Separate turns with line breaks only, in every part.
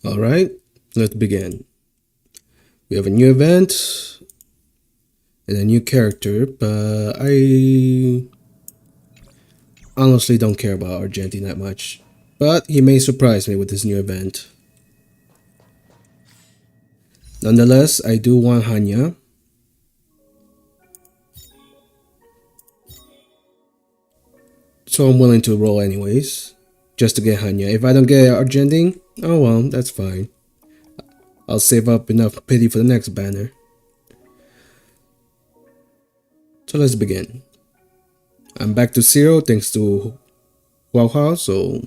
Alright, let's begin. We have a new event and a new character, but I honestly don't care about Argenti that much. But he may surprise me with this new event. Nonetheless, I do want Hanya. So I'm willing to roll anyways, just to get Hanya. If I don't get Argenti, oh well, that's fine. I'll save up enough pity for the next banner. So let's begin. I'm back to 0 thanks to Wow, so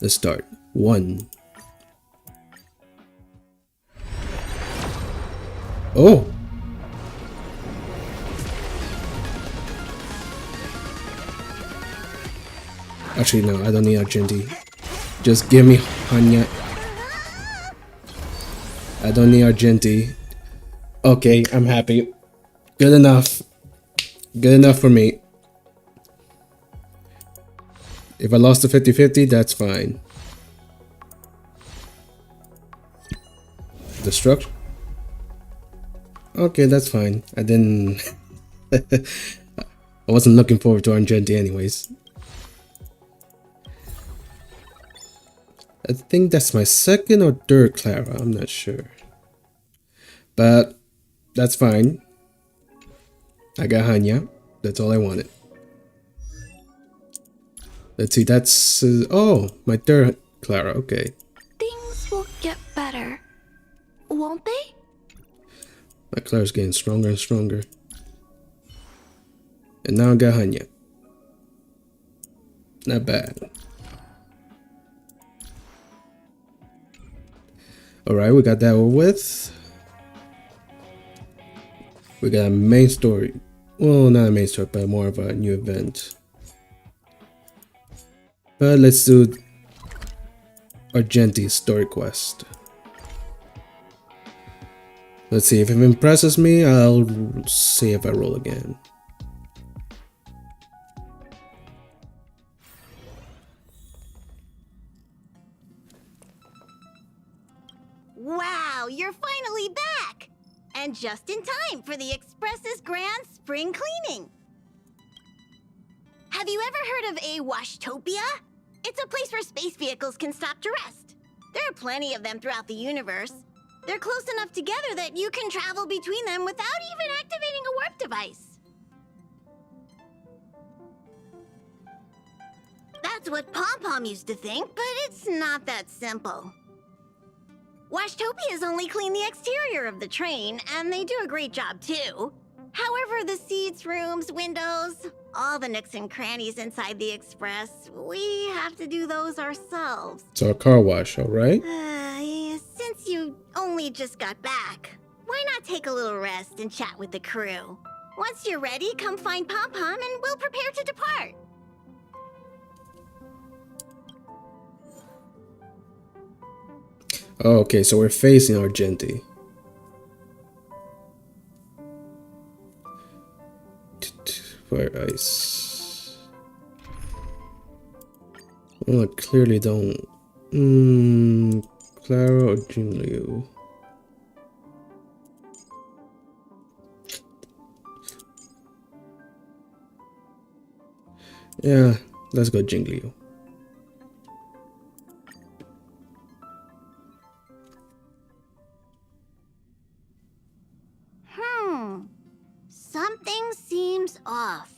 let's start. 1. Oh! Actually, no, I don't need Argenti. Just give me Hanya. I don't need Argenti. Okay, I'm happy. Good enough. Good enough for me. If I lost to 50-50, that's fine. Destruct. Okay, that's fine. I didn't... I wasn't looking forward to Argenti anyways. I think that's my second or third Clara, I'm not sure. But that's fine. I got Hanya. That's all I wanted. Let's see, that's... oh, my third Clara, okay.
Things will get better, won't they?
My Clara's getting stronger and stronger. And now I got Hanya. Not bad. Alright, we got that over with. We got a main story. Well, not a main story, but more of a new event. But let's do Argenti's story quest. Let's see, if it impresses me, I'll see if I roll again.
Wow, you're finally back! And just in time for the Express's grand spring cleaning. Have you ever heard of a washtopia? It's a place where space vehicles can stop to rest. There are plenty of them throughout the universe. They're close enough together that you can travel between them without even activating a warp device. That's what Pom Pom used to think, but it's not that simple. Washtopias only clean the exterior of the train, and they do a great job too. However, the seats, rooms, windows, all the nooks and crannies inside the Express, we have to do those ourselves.
So a car wash, alright?
Since you only just got back, why not take a little rest and chat with the crew? Once you're ready, come find Pom Pom and we'll prepare to depart.
Oh, okay, so we're facing Argenti. Fire ice. Well, I clearly don't. Clara or Jinliu? Yeah, let's go Jingliu.
Something seems off.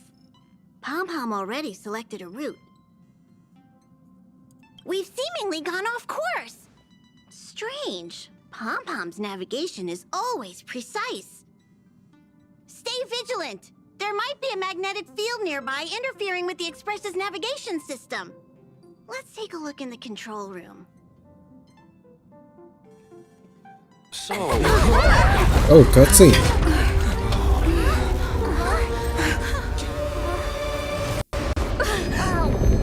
Pom Pom already selected a route. We've seemingly gone off course. Strange. Pom Pom's navigation is always precise. Stay vigilant. There might be a magnetic field nearby interfering with the Express's navigation system. Let's take a look in the control room.
So...
Oh, cutscene.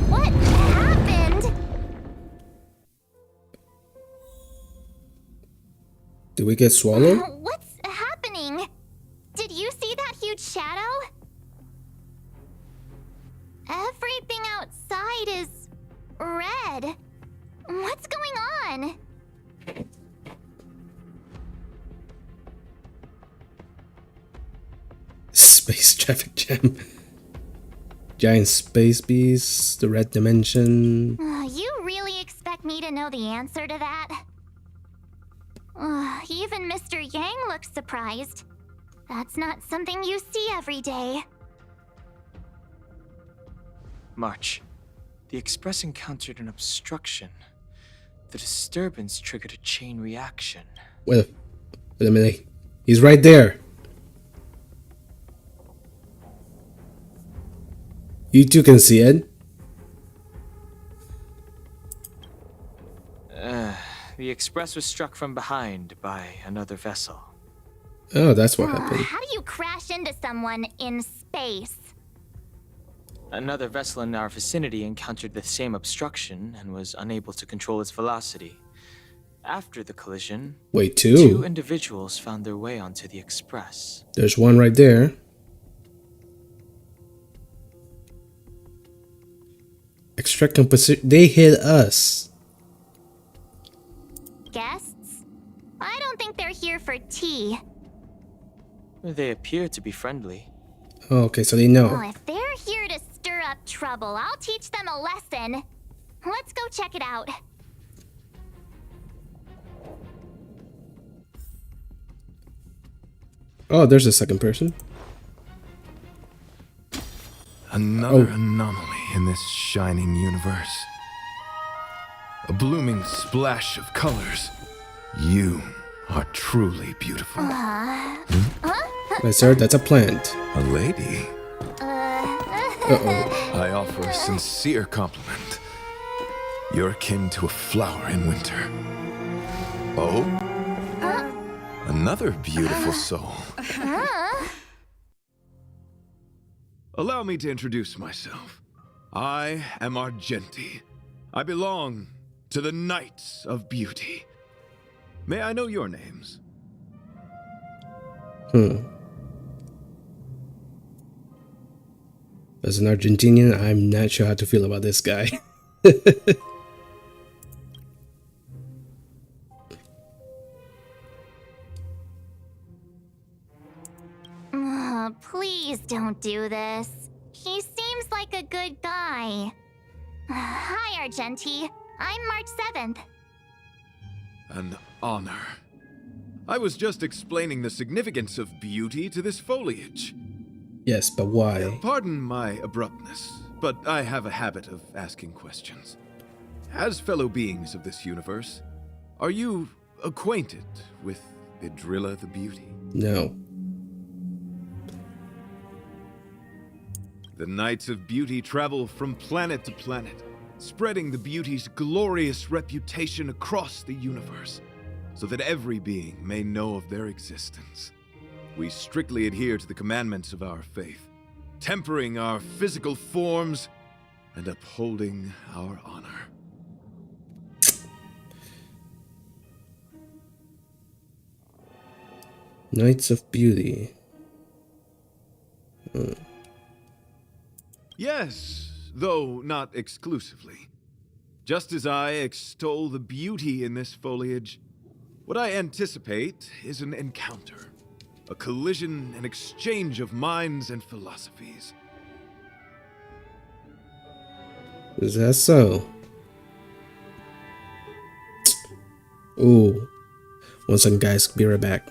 What happened?
Did we get swallowed?
What's happening? Did you see that huge shadow? Everything outside is red. What's going on?
space traffic jam. Giant space beasts, the red dimension.
You really expect me to know the answer to that? Even Mr. Yang looks surprised. That's not something you see every day.
March. The Express encountered an obstruction. The disturbance triggered a chain reaction.
Wait a minute. He's right there. You two can see it.
The Express was struck from behind by another vessel.
Oh, that's what happened.
How do you crash into someone in space?
Another vessel in our vicinity encountered the same obstruction and was unable to control its velocity. After the collision,
Wait,
two
two?
individuals found their way onto the Express.
There's one right there. Extract composition. They hit us.
Guests? I don't think they're here for tea.
They appear to be friendly.
Oh, okay, so they know.
Well, if they're here to stir up trouble, I'll teach them a lesson. Let's go check it out.
Oh, there's a second person.
Another anomaly in this shining universe. A blooming splash of colors. You are truly beautiful.
Wait, sir, that's a plant.
A lady.
Uh-oh.
I offer a sincere compliment. You're akin to a flower in winter. Oh? Another beautiful soul. Allow me to introduce myself. I am Argenti. I belong to the Knights of Beauty. May I know your names?
As an Argentinian, I'm not sure how to feel about this guy.
Please don't do this. He seems like a good guy. Hi, Argenti. I'm March 7th.
An honor. I was just explaining the significance of beauty to this foliage.
Yes, but why?
Pardon my abruptness, but I have a habit of asking questions. As fellow beings of this universe, are you acquainted with Idrilla the Beauty?
No.
The Knights of Beauty travel from planet to planet, spreading the beauty's glorious reputation across the universe, so that every being may know of their existence. We strictly adhere to the commandments of our faith, tempering our physical forms and upholding our honor.
Knights of Beauty.
Yes, though not exclusively. Just as I extol the beauty in this foliage, what I anticipate is an encounter, a collision and exchange of minds and philosophies.
Is that so? Ooh. 1 second, guys. Be right back.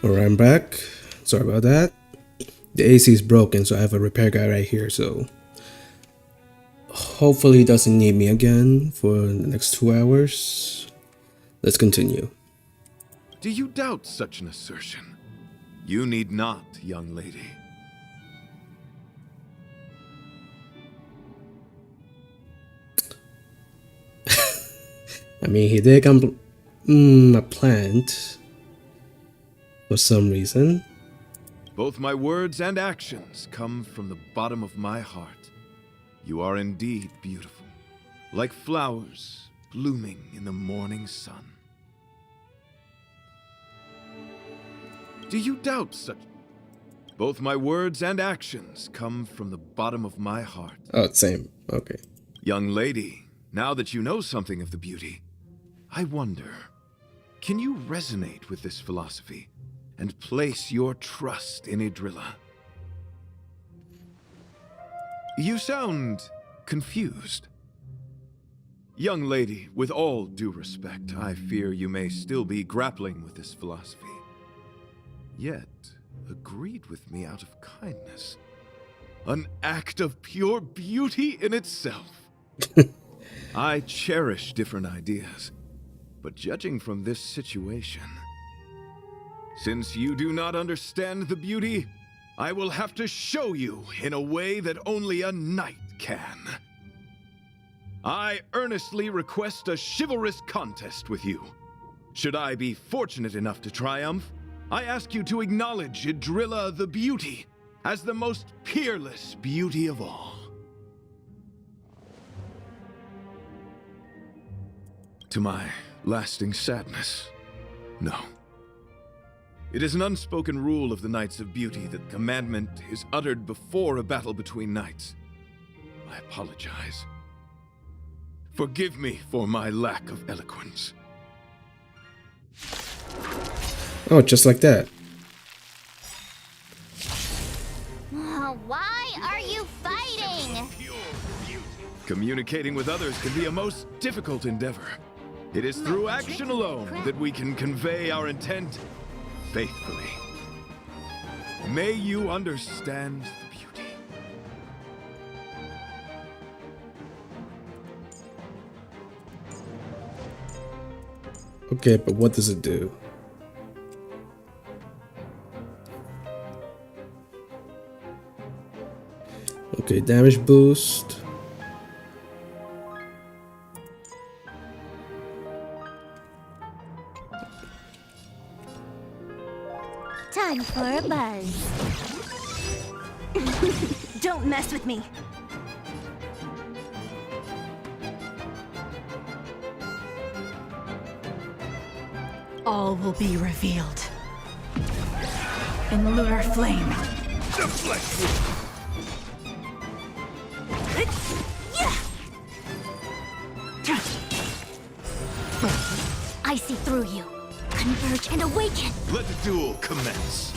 Alright, I'm back. Sorry about that. The AC is broken, so I have a repair guy right here, so hopefully he doesn't need me again for the next 2 hours. Let's continue.
Do you doubt such an assertion? You need not, young lady.
I mean, he did come a plant for some reason.
Both my words and actions come from the bottom of my heart. You are indeed beautiful, like flowers blooming in the morning sun. Do you doubt such? Both my words and actions come from the bottom of my heart.
Oh, same. Okay.
Young lady, now that you know something of the beauty, I wonder, can you resonate with this philosophy and place your trust in Idrilla? You sound confused. Young lady, with all due respect, I fear you may still be grappling with this philosophy. Yet, agreed with me out of kindness. An act of pure beauty in itself. I cherish different ideas, but judging from this situation, since you do not understand the beauty, I will have to show you in a way that only a knight can. I earnestly request a chivalrous contest with you. Should I be fortunate enough to triumph, I ask you to acknowledge Idrilla the Beauty as the most peerless beauty of all. To my lasting sadness, no. It is an unspoken rule of the Knights of Beauty that commandment is uttered before a battle between knights. I apologize. Forgive me for my lack of eloquence.
Oh, just like that.
Why are you fighting?
Communicating with others can be a most difficult endeavor. It is through action alone that we can convey our intent faithfully. May you understand the beauty.
Okay, but what does it do? Okay, damage boost.
Time for a buzz. Don't mess with me.
All will be revealed in lunar flame.
I see through you. Converge and awaken.
Let the duel commence.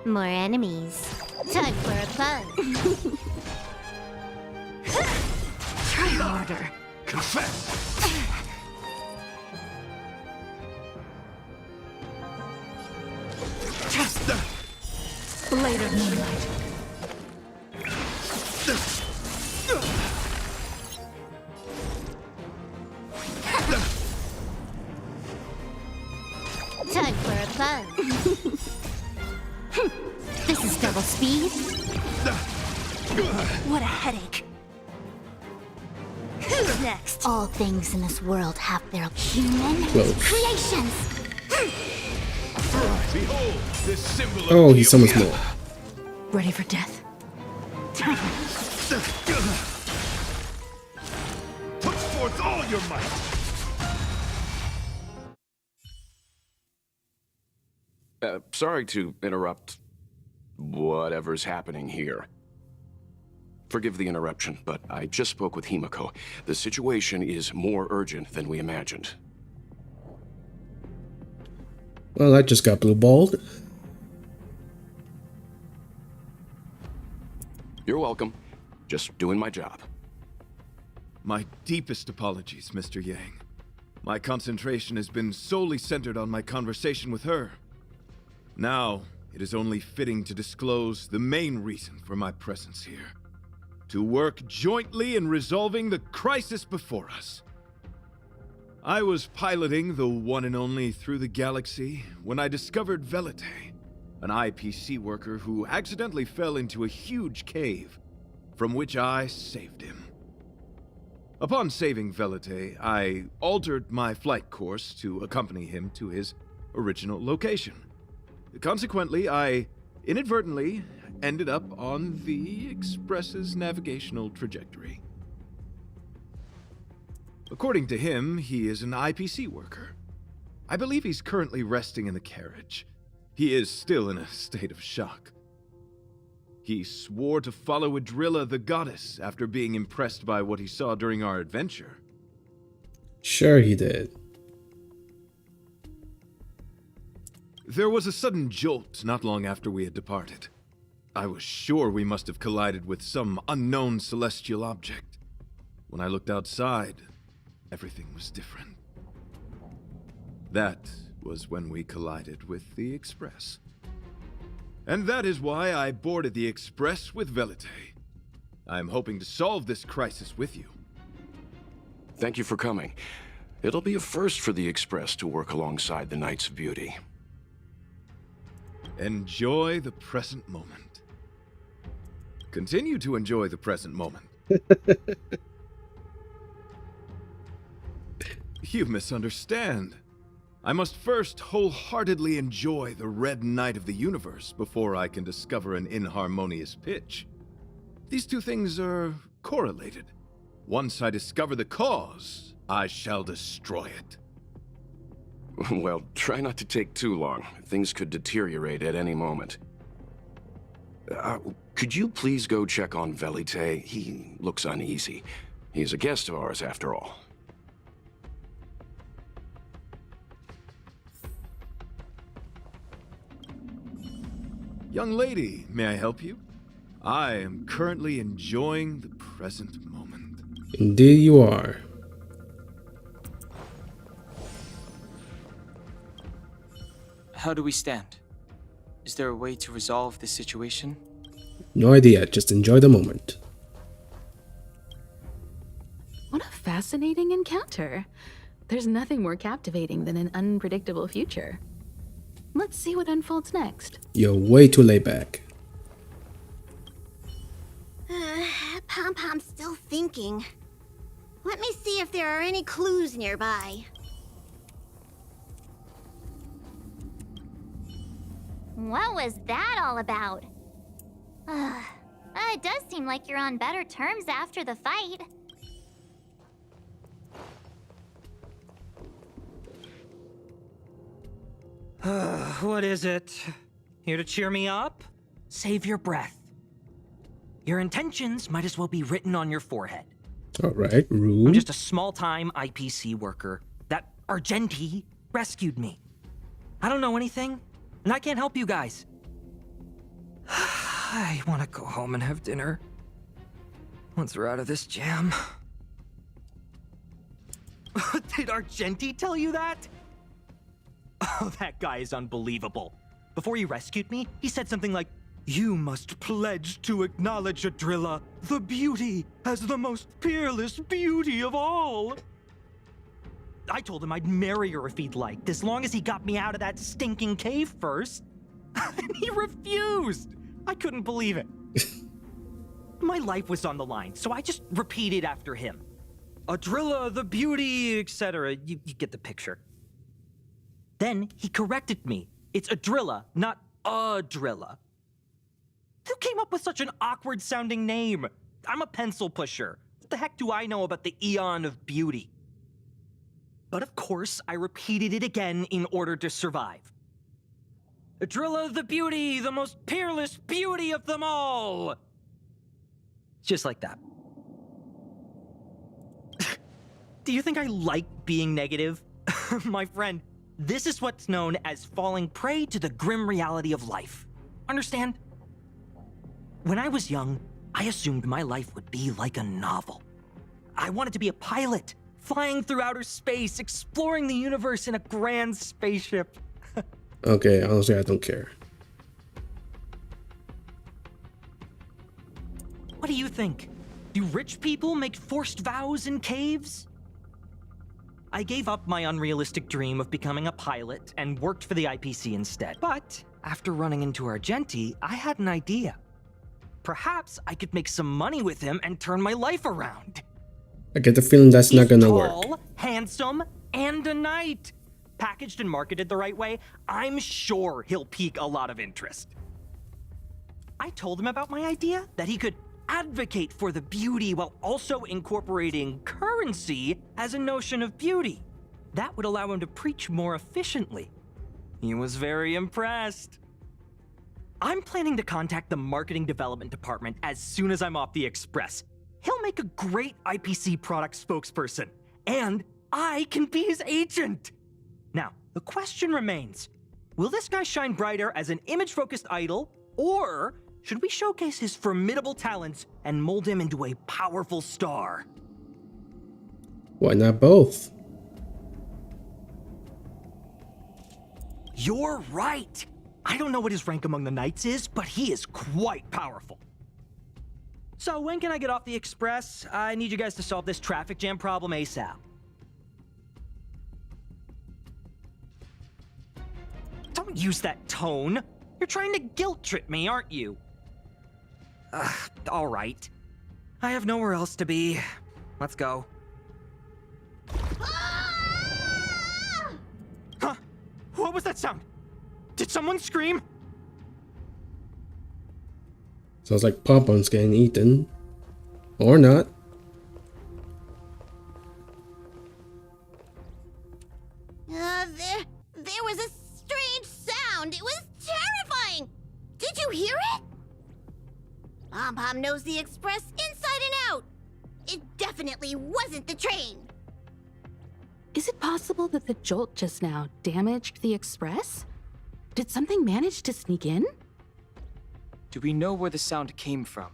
More enemies. Time for a buzz.
Try harder.
Confess!
Blade of moonlight.
Time for a buzz. This is double speed.
What a headache. Who's next?
All things in this world have their human
Close.
creations.
Behold, this symbol of
Oh, he summons
beauty.
more.
Ready for death?
Put forth all your might.
Sorry to interrupt whatever's happening here. Forgive the interruption, but I just spoke with Himiko. The situation is more urgent than we imagined.
Well, I just got blue balled.
You're welcome. Just doing my job.
My deepest apologies, Mr. Yang. My concentration has been solely centered on my conversation with her. Now, it is only fitting to disclose the main reason for my presence here. To work jointly in resolving the crisis before us. I was piloting the one and only through the galaxy when I discovered Velite, an IPC worker who accidentally fell into a huge cave, from which I saved him. Upon saving Velite, I altered my flight course to accompany him to his original location. Consequently, I inadvertently ended up on the Express's navigational trajectory. According to him, he is an IPC worker. I believe he's currently resting in the carriage. He is still in a state of shock. He swore to follow Adrilla the goddess after being impressed by what he saw during our adventure.
Sure he did.
There was a sudden jolt not long after we had departed. I was sure we must have collided with some unknown celestial object. When I looked outside, everything was different. That was when we collided with the Express. And that is why I boarded the Express with Velite. I'm hoping to solve this crisis with you.
Thank you for coming. It'll be a first for the Express to work alongside the Knights of Beauty.
Enjoy the present moment. Continue to enjoy the present moment. You misunderstand. I must first wholeheartedly enjoy the red night of the universe before I can discover an inharmonious pitch. These two things are correlated. Once I discover the cause, I shall destroy it.
Well, try not to take too long. Things could deteriorate at any moment. Could you please go check on Velite? He looks uneasy. He's a guest of ours, after all.
Young lady, may I help you? I am currently enjoying the present moment.
Indeed you are.
How do we stand? Is there a way to resolve this situation?
No idea, just enjoy the moment.
What a fascinating encounter. There's nothing more captivating than an unpredictable future. Let's see what unfolds next.
You're way too laid back.
Pom-Pom's still thinking. Let me see if there are any clues nearby.
What was that all about? It does seem like you're on better terms after the fight.
What is it? Here to cheer me up? Save your breath. Your intentions might as well be written on your forehead.
Alright, rude.
I'm just a small-time IPC worker. That Argenti rescued me. I don't know anything, and I can't help you guys. I want to go home and have dinner. Once we're out of this jam. Did Argenti tell you that? Oh, that guy is unbelievable. Before he rescued me, he said something like, "You must pledge to acknowledge Adrilla, the beauty, as the most peerless beauty of all." I told him I'd marry her if he'd liked, as long as he got me out of that stinking cave first. And he refused. I couldn't believe it. My life was on the line, so I just repeated after him. Adrilla, the beauty, etc. You get the picture. Then he corrected me. It's Adrilla, not Adrilla. Who came up with such an awkward-sounding name? I'm a pencil pusher. What the heck do I know about the Eon of Beauty? But of course, I repeated it again in order to survive. Adrilla the beauty, the most peerless beauty of them all! Just like that. Do you think I like being negative? My friend, this is what's known as falling prey to the grim reality of life. Understand? When I was young, I assumed my life would be like a novel. I wanted to be a pilot, Flying through outer space, exploring the universe in a grand spaceship.
Okay, honestly, I don't care.
What do you think? Do rich people make forced vows in caves? I gave up my unrealistic dream of becoming a pilot and worked for the IPC instead. But after running into Argenti, I had an idea. Perhaps I could make some money with him and turn my life around.
I get the feeling that's not gonna
tall,
work.
handsome, and a knight. Packaged and marketed the right way, I'm sure he'll pique a lot of interest. I told him about my idea, that he could advocate for the beauty while also incorporating currency as a notion of beauty. That would allow him to preach more efficiently. He was very impressed. I'm planning to contact the marketing development department as soon as I'm off the express. He'll make a great IPC product spokesperson, and I can be his agent. Now, the question remains, will this guy shine brighter as an image-focused idol, or should we showcase his formidable talents and mold him into a powerful star?
Why not both?
You're right. I don't know what his rank among the knights is, but he is quite powerful. So when can I get off the express? I need you guys to solve this traffic jam problem ASAP. Don't use that tone. You're trying to guilt trip me, aren't you? All right. I have nowhere else to be. Let's go. Huh? What was that sound? Did someone scream?
Sounds like Pom-Pom's getting eaten. Or not.
There was a strange sound. It was terrifying. Did you hear it? Pom-Pom knows the express inside and out. It definitely wasn't the train.
Is it possible that the jolt just now damaged the express? Did something manage to sneak in?
Do we know where the sound came from?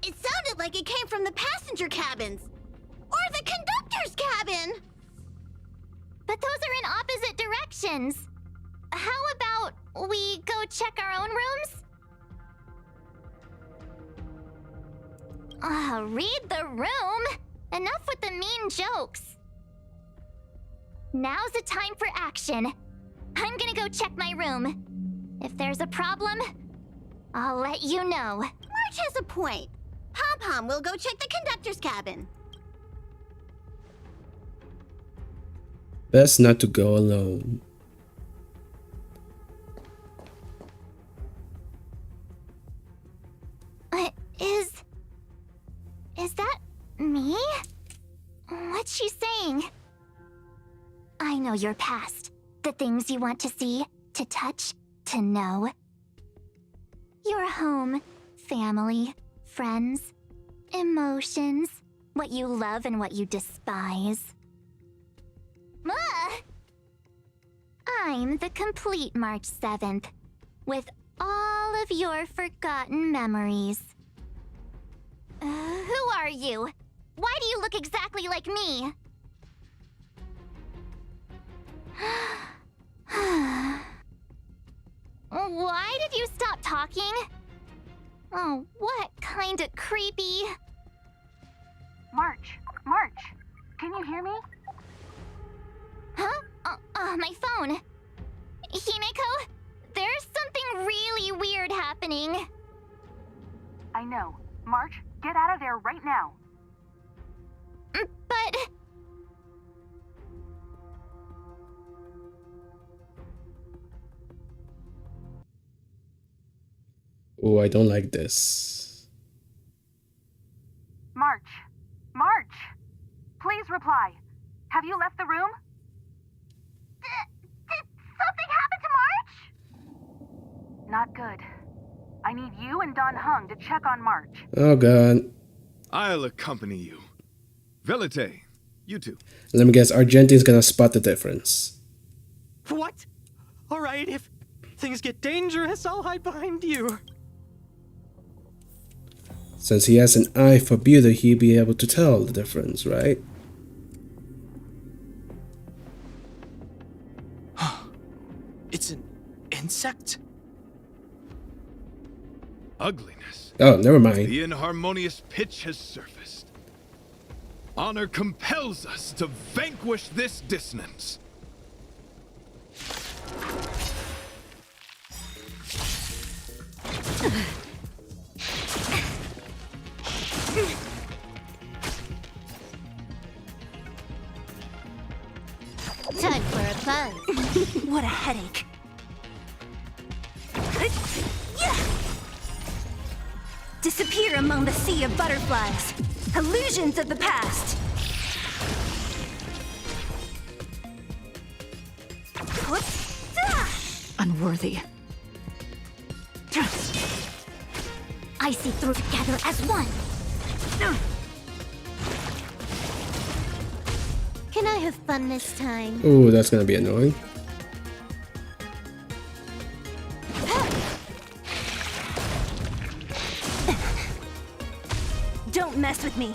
It sounded like it came from the passenger cabins. Or the conductor's cabin.
But those are in opposite directions. How about we go check our own rooms? Read the room. Enough with the mean jokes. Now's the time for action. I'm gonna go check my room. If there's a problem, I'll let you know.
March has a point. Pom-Pom will go check the conductor's cabin.
Best not to go alone.
Is that me? What's she saying? I know your past. The things you want to see, to touch, to know. Your home, family, friends, emotions, what you love and what you despise. I'm the complete March 7th, with all of your forgotten memories. Who are you? Why do you look exactly like me? Why did you stop talking? Oh, what kind of creepy...
March, can you hear me?
Huh? My phone. Himeko, there's something really weird happening.
I know. March, get out of there right now.
But...
Oh, I don't like this.
March, please reply. Have you left the room?
Did something happen to March?
Not good. I need you and Don Hung to check on March.
Oh god.
I'll accompany you. Velite, you two.
Let me guess, Argenti's gonna spot the difference.
What? All right, if things get dangerous, I'll hide behind you.
Since he has an eye for beauty, he'll be able to tell the difference, right?
It's an insect?
Ugliness.
Oh, never mind.
The inharmonious pitch has surfaced. Honor compels us to vanquish this dissonance.
Time for a buzz.
What a headache. Disappear among the sea of butterflies. Illusions of the past.
Unworthy.
I see through together as one.
Can I have fun this time?
Oh, that's gonna be annoying.
Don't mess with me.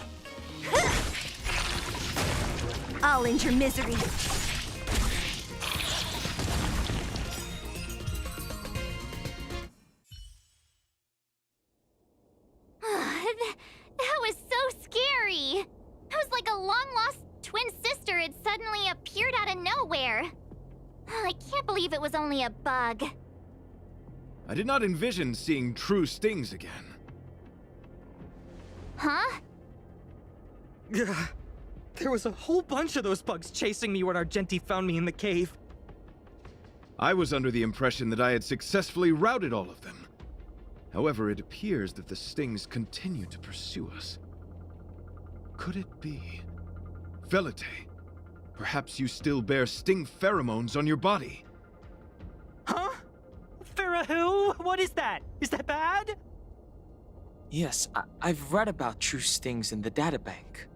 I'll end your misery.
That was so scary. It was like a long-lost twin sister had suddenly appeared out of nowhere. I can't believe it was only a bug.
I did not envision seeing true stings again.
Huh?
There was a whole bunch of those bugs chasing me when Argenti found me in the cave.
I was under the impression that I had successfully routed all of them. However, it appears that the stings continue to pursue us. Could it be? Velite, perhaps you still bear sting pheromones on your body.
Huh? Farah who? What is that? Is that bad?
Yes, I've read about true stings in the databank.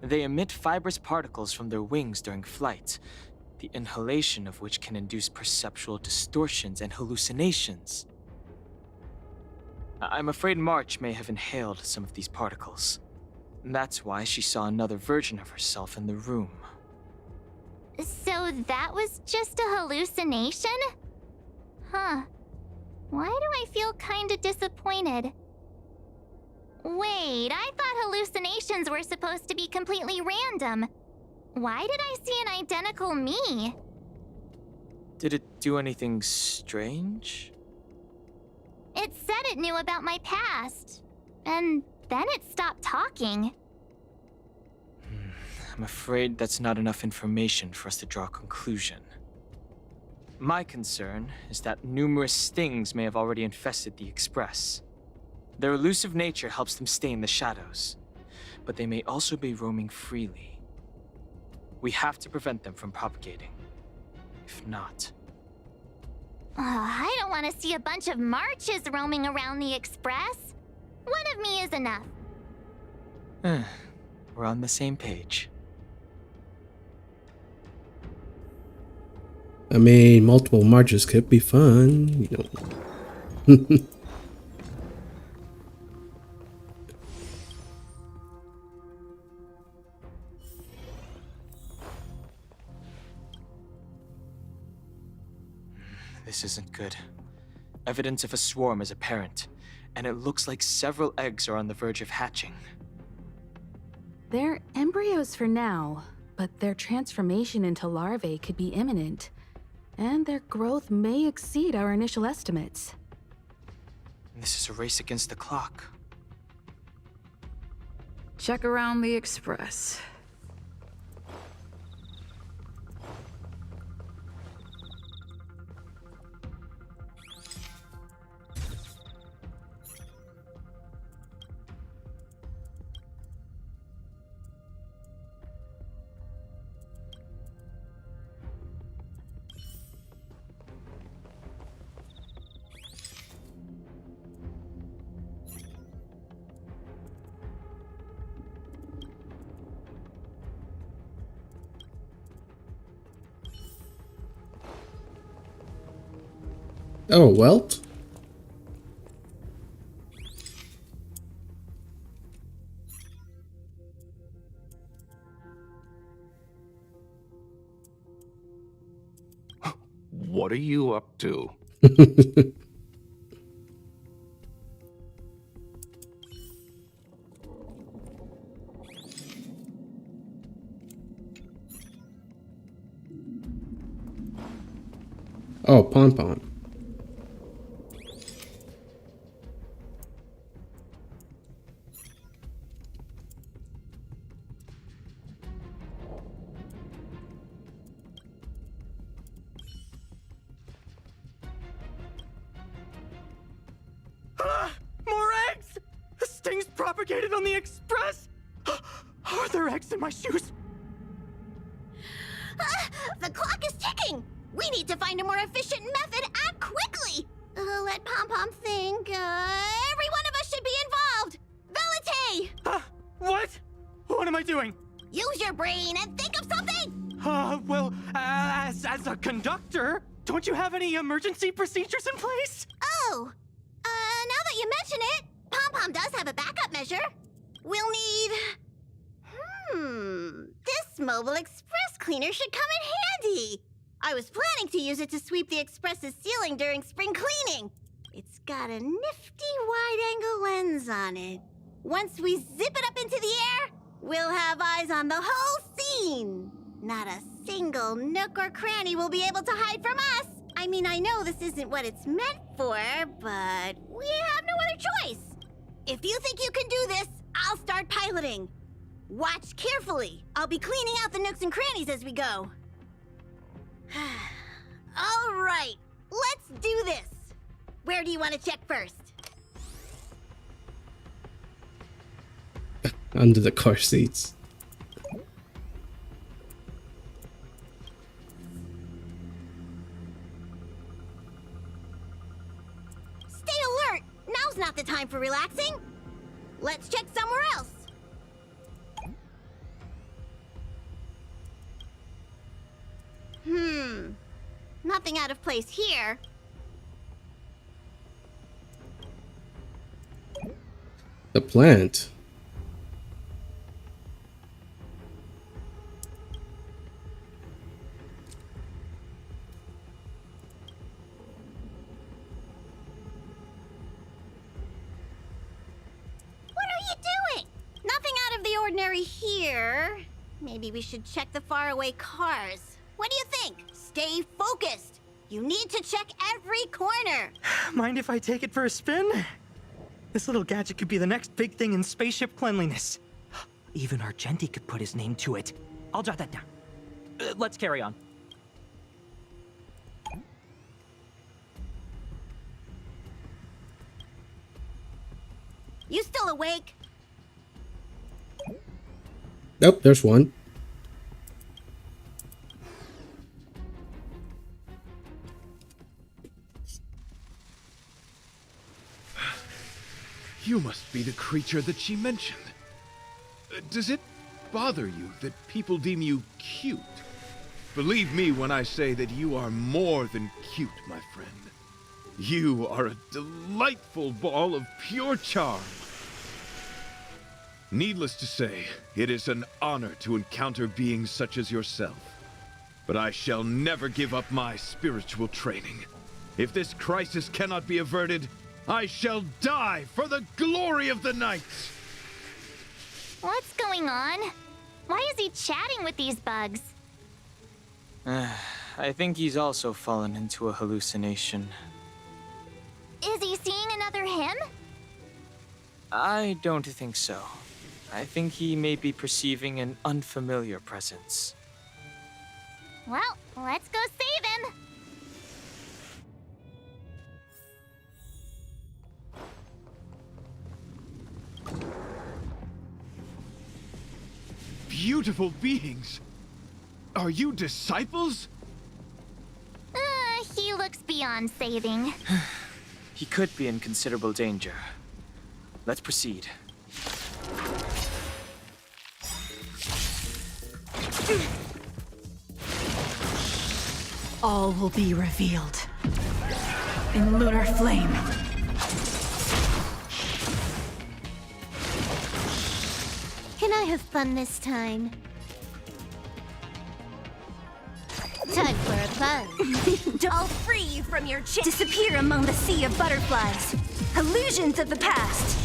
They emit fibrous particles from their wings during flight, the inhalation of which can induce perceptual distortions and hallucinations. I'm afraid March may have inhaled some of these particles. That's why she saw another version of herself in the room.
So that was just a hallucination? Huh. Why do I feel kinda disappointed? Wait, I thought hallucinations were supposed to be completely random. Why did I see an identical me?
Did it do anything strange?
It said it knew about my past. And then it stopped talking.
I'm afraid that's not enough information for us to draw a conclusion. My concern is that numerous stings may have already infested the Express. Their elusive nature helps them stay in the shadows, but they may also be roaming freely. We have to prevent them from propagating. If not...
I don't want to see a bunch of marches roaming around the Express. One of me is enough.
We're on the same page.
I mean, multiple marches could be fun, you know.
This isn't good. Evidence of a swarm is apparent, and it looks like several eggs are on the verge of hatching.
They're embryos for now, but their transformation into larvae could be imminent, and their growth may exceed our initial estimates.
This is a race against the clock.
Check around the Express.
Oh, well.
What are you up to?
Oh, Pom Pom.
More eggs! The stings propagated on the express! Are there eggs in my shoes?
The clock is ticking! We need to find a more efficient method. Act quickly! Let Pom Pom think. Every one of us should be involved! Velite!
What? What am I doing?
Use your brain and think of something!
Well, as a conductor, don't you have any emergency procedures in place?
Oh! Now that you mention it, Pom Pom does have a backup measure. We'll need... This mobile express cleaner should come in handy. I was planning to use it to sweep the express's ceiling during spring cleaning. It's got a nifty wide-angle lens on it. Once we zip it up into the air, we'll have eyes on the whole scene. Not a single nook or cranny will be able to hide from us. I mean, I know this isn't what it's meant for, but we have no other choice. If you think you can do this, I'll start piloting. Watch carefully. I'll be cleaning out the nooks and crannies as we go. All right, let's do this. Where do you want to check first?
Under the car seats.
Stay alert! Now's not the time for relaxing. Let's check somewhere else. Nothing out of place here.
The plant.
What are you doing? Nothing out of the ordinary here. Maybe we should check the faraway cars. What do you think? Stay focused. You need to check every corner.
Mind if I take it for a spin? This little gadget could be the next big thing in spaceship cleanliness. Even Argenti could put his name to it. I'll jot that down. Let's carry on.
You still awake?
Nope, there's one.
You must be the creature that she mentioned. Does it bother you that people deem you cute? Believe me when I say that you are more than cute, my friend. You are a delightful ball of pure charm. Needless to say, it is an honor to encounter beings such as yourself. But I shall never give up my spiritual training. If this crisis cannot be averted, I shall die for the glory of the night!
What's going on? Why is he chatting with these bugs?
I think he's also fallen into a hallucination.
Is he seeing another him?
I don't think so. I think he may be perceiving an unfamiliar presence.
Well, let's go save him.
Beautiful beings! Are you disciples?
He looks beyond saving.
He could be in considerable danger. Let's proceed.
All will be revealed in lunar flame.
Can I have fun this time? Time for a fun.
I'll free you from your disappear among the sea of butterflies. Illusions of the past.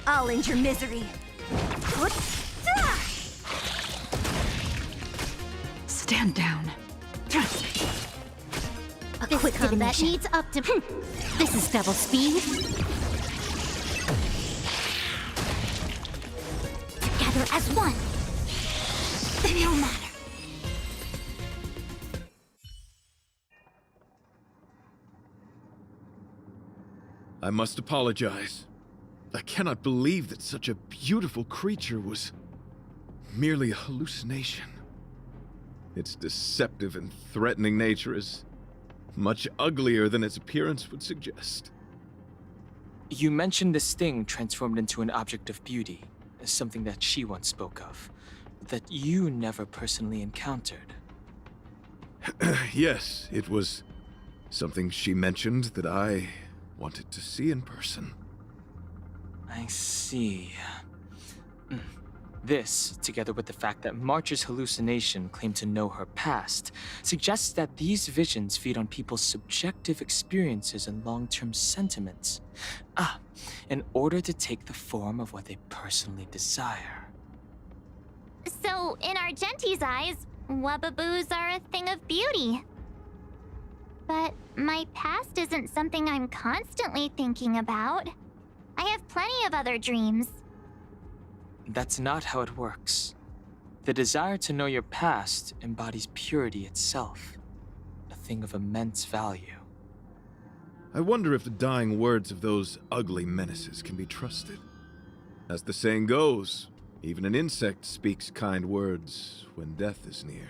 I'll end your misery.
Stand down.
A
This
quick
combat
divination.
needs optim. This is double speed. Together as one. No matter.
I must apologize. I cannot believe that such a beautiful creature was merely a hallucination. Its deceptive and threatening nature is much uglier than its appearance would suggest.
You mentioned the sting transformed into an object of beauty, something that she once spoke of, that you never personally encountered.
Yes, it was something she mentioned that I wanted to see in person.
I see. This, together with the fact that March's hallucination claimed to know her past, suggests that these visions feed on people's subjective experiences and long-term sentiments. In order to take the form of what they personally desire.
So, in Argenti's eyes, Wubbaboos are a thing of beauty. But my past isn't something I'm constantly thinking about. I have plenty of other dreams.
That's not how it works. The desire to know your past embodies purity itself, a thing of immense value.
I wonder if the dying words of those ugly menaces can be trusted. As the saying goes, even an insect speaks kind words when death is near.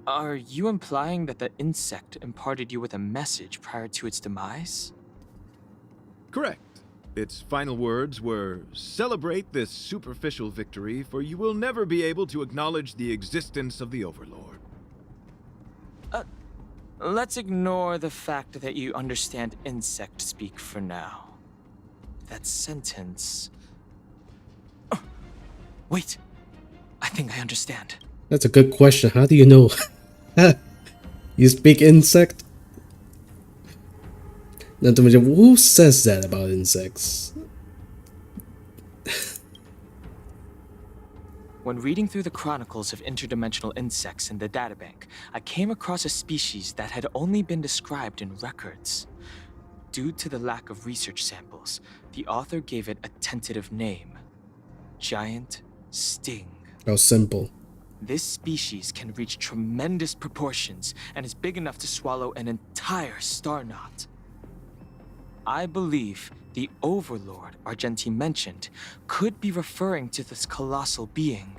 Are you implying that the insect imparted you with a message prior to its demise?
Correct. Its final words were, "Celebrate this superficial victory, for you will never be able to acknowledge the existence of the Overlord."
Let's ignore the fact that you understand insect speak for now. That sentence... Oh, wait, I think I understand.
That's a good question. How do you know? You speak insect? Not to mention, who says that about insects?
When reading through the chronicles of interdimensional insects in the databank, I came across a species that had only been described in records. Due to the lack of research samples, the author gave it a tentative name: Giant Sting.
How simple.
This species can reach tremendous proportions and is big enough to swallow an entire star knot. I believe the Overlord Argenti mentioned could be referring to this colossal being.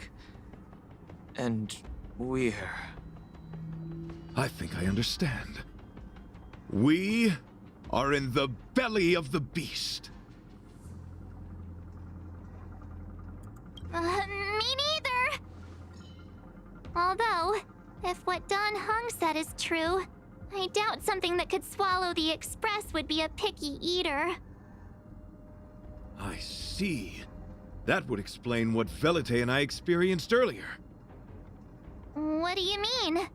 And we're...
I think I understand. We are in the belly of the beast.
Me neither. Although, if what Don Hung said is true, I doubt something that could swallow the Express would be a picky eater.
I see. That would explain what Velite and I experienced earlier.
What do you mean?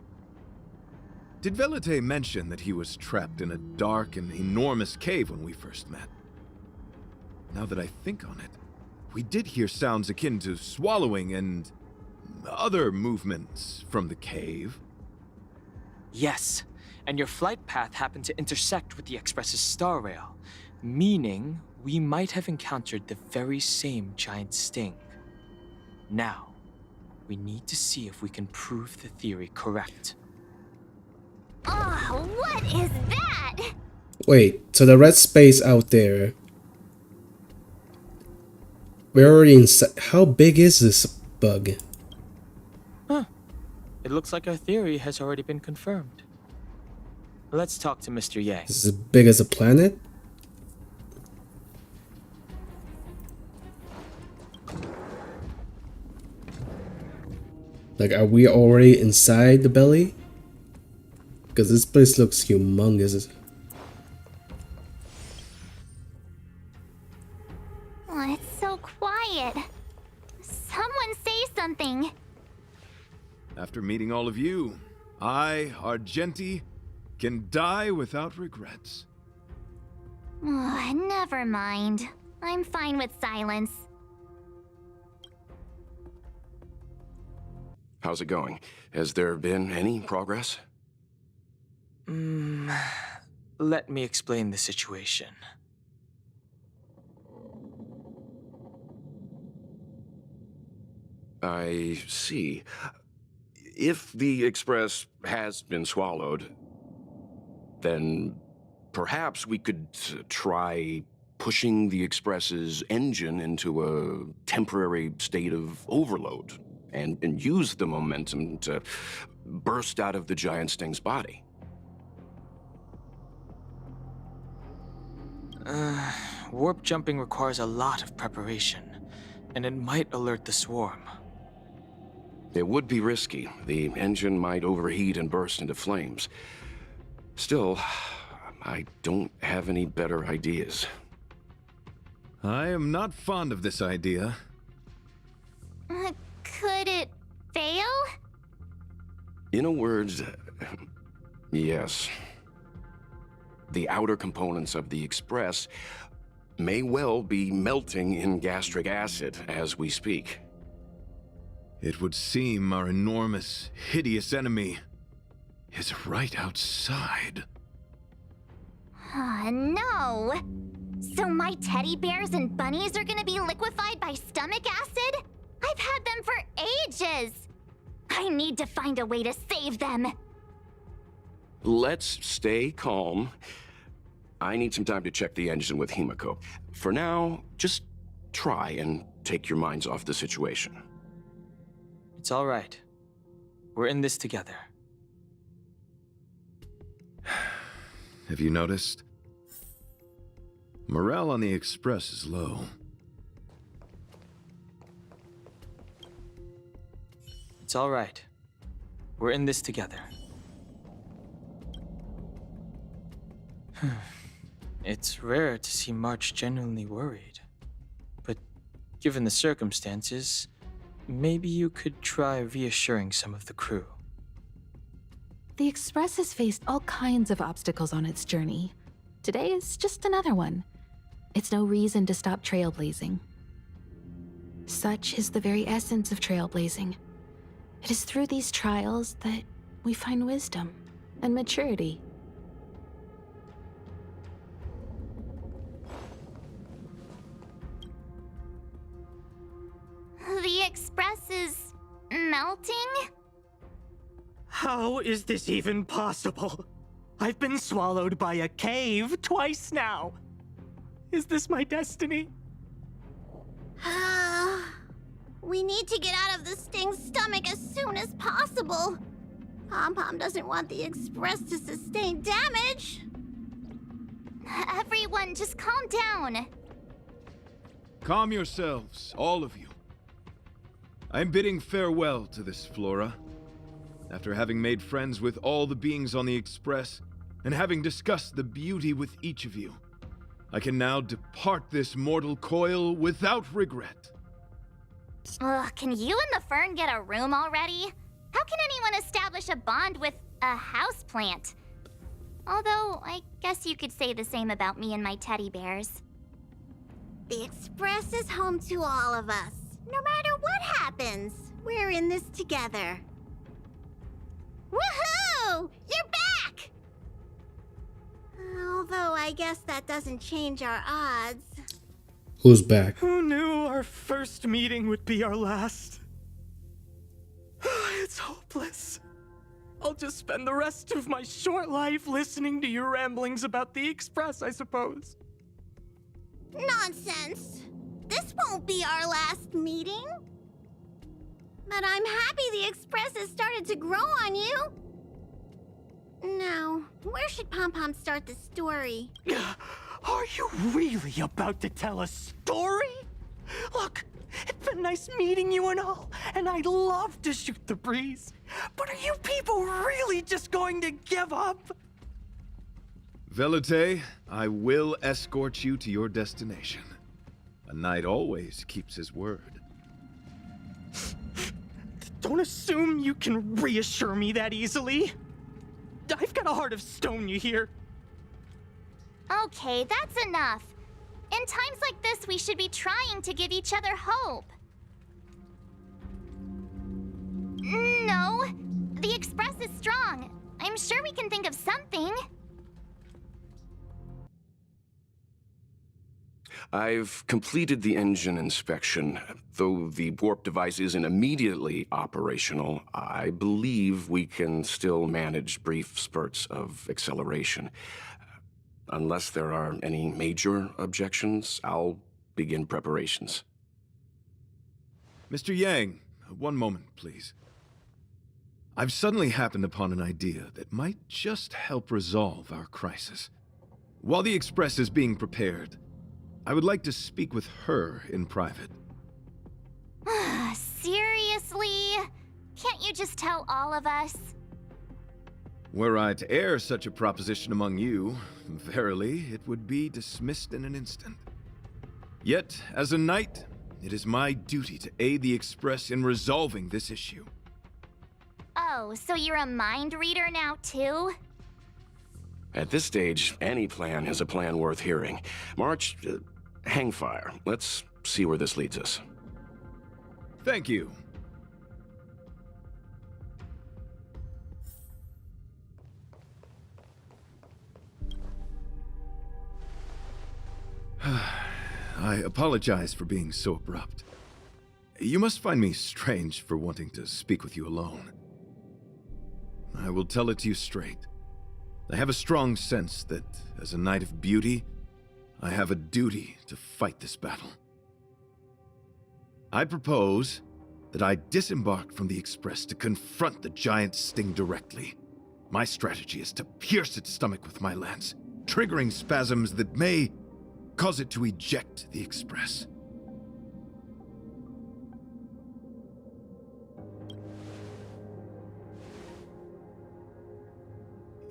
Did Velite mention that he was trapped in a dark and enormous cave when we first met? Now that I think on it, we did hear sounds akin to swallowing and other movements from the cave.
Yes, and your flight path happened to intersect with the Express's star rail, meaning we might have encountered the very same giant sting. Now, we need to see if we can prove the theory correct.
Oh, what is that?
Wait, so the red space out there. We're already inside. How big is this bug?
It looks like our theory has already been confirmed. Let's talk to Mr. Yang.
Is it as big as a planet? Like, are we already inside the belly? Because this place looks humongous.
Oh, it's so quiet. Someone say something.
After meeting all of you, I, Argenti, can die without regrets.
Never mind. I'm fine with silence.
How's it going? Has there been any progress?
Let me explain the situation.
I see. If the Express has been swallowed, then perhaps we could try pushing the Express's engine into a temporary state of overload and use the momentum to burst out of the giant sting's body.
Warp jumping requires a lot of preparation, and it might alert the swarm.
It would be risky. The engine might overheat and burst into flames. Still, I don't have any better ideas.
I am not fond of this idea.
Could it fail?
In a word, yes. The outer components of the Express may well be melting in gastric acid as we speak.
It would seem our enormous, hideous enemy is right outside.
No! So my teddy bears and bunnies are gonna be liquefied by stomach acid? I've had them for ages! I need to find a way to save them!
Let's stay calm. I need some time to check the engine with Himiko. For now, just try and take your minds off the situation.
It's all right. We're in this together.
Have you noticed? Morale on the Express is low.
It's all right. We're in this together. It's rare to see March genuinely worried. But given the circumstances, maybe you could try reassuring some of the crew.
The Express has faced all kinds of obstacles on its journey. Today is just another one. It's no reason to stop trailblazing. Such is the very essence of trailblazing. It is through these trials that we find wisdom and maturity.
The Express is melting?
How is this even possible? I've been swallowed by a cave twice now. Is this my destiny?
We need to get out of the Sting's stomach as soon as possible. Pom-Pom doesn't want the Express to sustain damage.
Everyone, just calm down.
Calm yourselves, all of you. I'm bidding farewell to this Flora. After having made friends with all the beings on the Express, and having discussed the beauty with each of you, I can now depart this mortal coil without regret.
Ugh, can you and the Fern get a room already? How can anyone establish a bond with a houseplant? Although, I guess you could say the same about me and my teddy bears.
The Express is home to all of us. No matter what happens, we're in this together. Woohoo! You're back! Although I guess that doesn't change our odds.
Who's back?
Who knew our first meeting would be our last? It's hopeless. I'll just spend the rest of my short life listening to your ramblings about the Express, I suppose.
Nonsense. This won't be our last meeting. But I'm happy the Express has started to grow on you. Now, where should Pom-Pom start the story?
Are you really about to tell a story? Look, it's been nice meeting you and all, and I'd love to shoot the breeze. But are you people really just going to give up?
Velite, I will escort you to your destination. A knight always keeps his word.
Don't assume you can reassure me that easily. I've got a heart of stone, you hear?
Okay, that's enough. In times like this, we should be trying to give each other hope. No, the Express is strong. I'm sure we can think of something.
I've completed the engine inspection. Though the warp device isn't immediately operational, I believe we can still manage brief spurts of acceleration. Unless there are any major objections, I'll begin preparations.
Mr. Yang, one moment, please. I've suddenly happened upon an idea that might just help resolve our crisis. While the Express is being prepared, I would like to speak with her in private.
Seriously? Can't you just tell all of us?
Were I to air such a proposition among you, verily, it would be dismissed in an instant. Yet, as a knight, it is my duty to aid the Express in resolving this issue.
Oh, so you're a mind reader now, too?
At this stage, any plan is a plan worth hearing. March, hang fire. Let's see where this leads us.
Thank you. I apologize for being so abrupt. You must find me strange for wanting to speak with you alone. I will tell it to you straight. I have a strong sense that, as a knight of beauty, I have a duty to fight this battle. I propose that I disembark from the Express to confront the giant sting directly. My strategy is to pierce its stomach with my lance, triggering spasms that may cause it to eject the Express.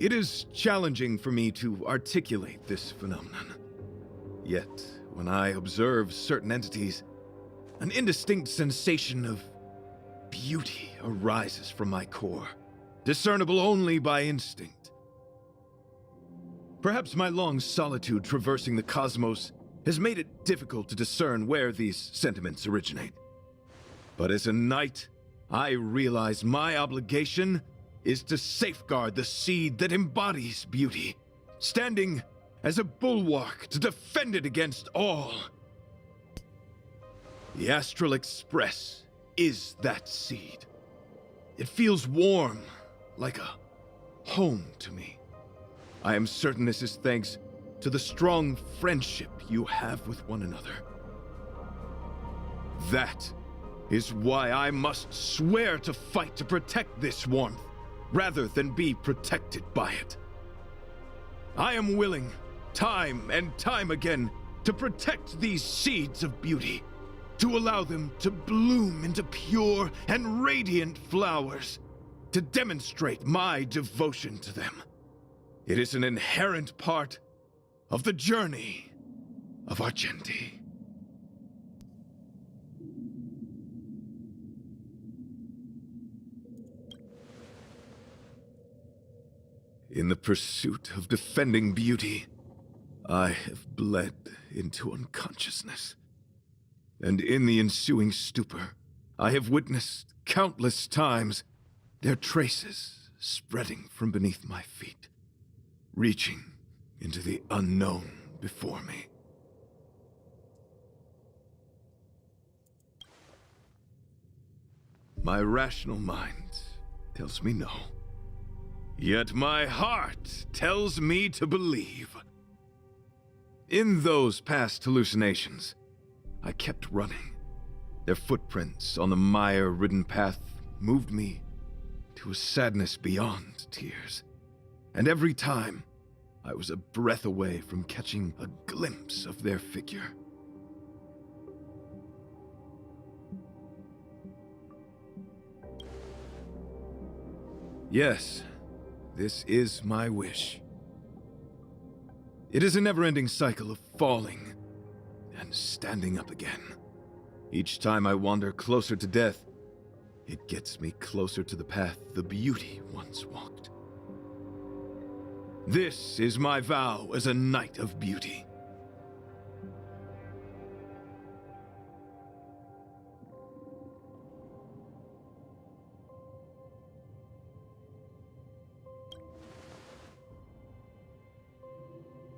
It is challenging for me to articulate this phenomenon. Yet, when I observe certain entities, an indistinct sensation of beauty arises from my core, discernible only by instinct. Perhaps my long solitude traversing the cosmos has made it difficult to discern where these sentiments originate. But as a knight, I realize my obligation is to safeguard the seed that embodies beauty, standing as a bulwark to defend it against all. The Astral Express is that seed. It feels warm, like a home to me. I am certain this is thanks to the strong friendship you have with one another. That is why I must swear to fight to protect this warmth, rather than be protected by it. I am willing, time and time again, to protect these seeds of beauty, to allow them to bloom into pure and radiant flowers, to demonstrate my devotion to them. It is an inherent part of the journey of Argenti. In the pursuit of defending beauty, I have bled into unconsciousness. And in the ensuing stupor, I have witnessed countless times their traces spreading from beneath my feet, reaching into the unknown before me. My rational mind tells me no. Yet my heart tells me to believe. In those past hallucinations, I kept running. Their footprints on the mire-ridden path moved me to a sadness beyond tears. And every time, I was a breath away from catching a glimpse of their figure. Yes, this is my wish. It is a never-ending cycle of falling and standing up again. Each time I wander closer to death, It gets me closer to the path the beauty once walked. This is my vow as a knight of beauty.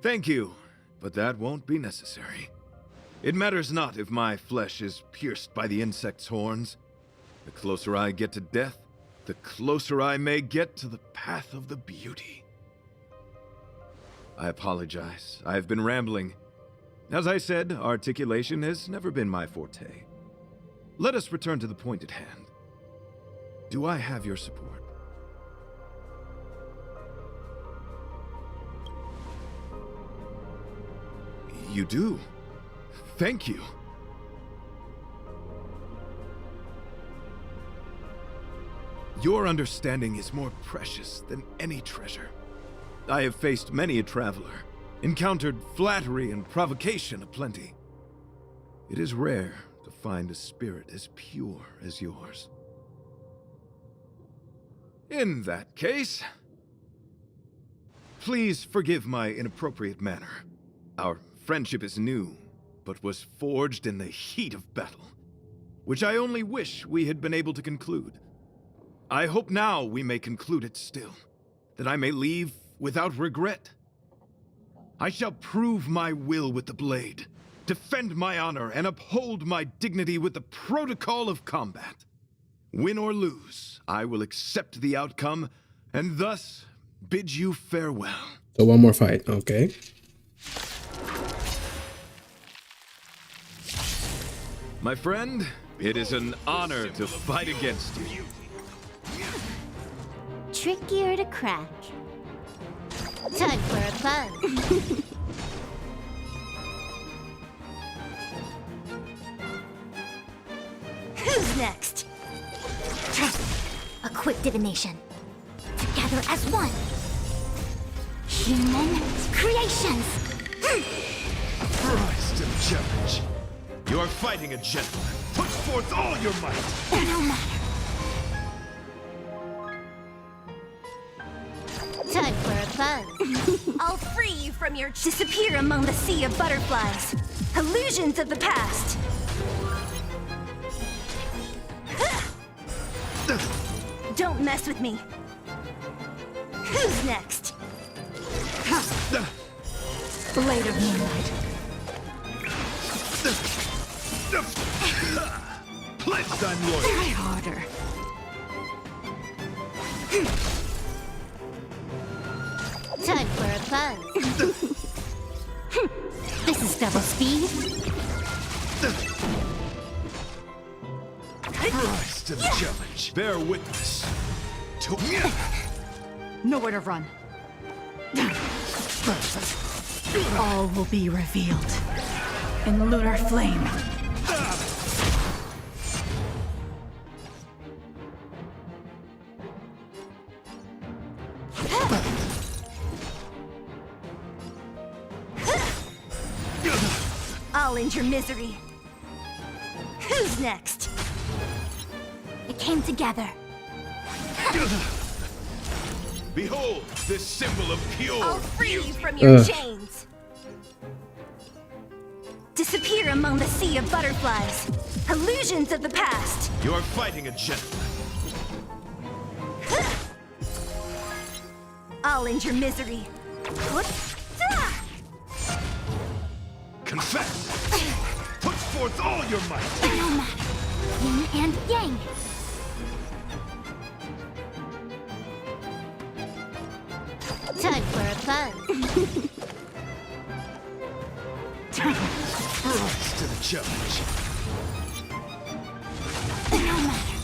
Thank you, but that won't be necessary. It matters not if my flesh is pierced by the insect's horns. The closer I get to death, the closer I may get to the path of the beauty. I apologize. I have been rambling. As I said, articulation has never been my forte. Let us return to the point at hand. Do I have your support? You do. Thank you. Your understanding is more precious than any treasure. I have faced many a traveler, encountered flattery and provocation aplenty. It is rare to find a spirit as pure as yours. In that case, please forgive my inappropriate manner. Our friendship is new, but was forged in the heat of battle, which I only wish we had been able to conclude. I hope now we may conclude it still, that I may leave without regret. I shall prove my will with the blade, defend my honor, and uphold my dignity with the protocol of combat. Win or lose, I will accept the outcome, and thus bid you farewell.
So one more fight, okay.
My friend, it is an honor to fight against you.
Trickier to crack. Time for a buzz. Who's next? A quick divination. Together as one. Human creations.
Rise to the challenge. You are fighting a gentleman. Put forth all your might.
No matter.
Time for a buzz.
I'll free you from your disappear among the sea of butterflies. Illusions of the past. Don't mess with me. Who's next?
Blade of Moonlight.
Pledged I'm loyal.
Try harder.
Time for a buzz. This is double speed.
Rise to the challenge. Bear witness to
Nowhere to run. All will be revealed in lunar flame.
I'll end your misery. Who's next?
It came together.
Behold this symbol of pure
I'll free you
beauty.
from your chains. Disappear among the sea of butterflies. Illusions of the past.
You are fighting a gentleman.
I'll end your misery.
Confess. Put forth all your might.
No matter. Yin and yang.
Time for a buzz.
Rise to the challenge.
No matter.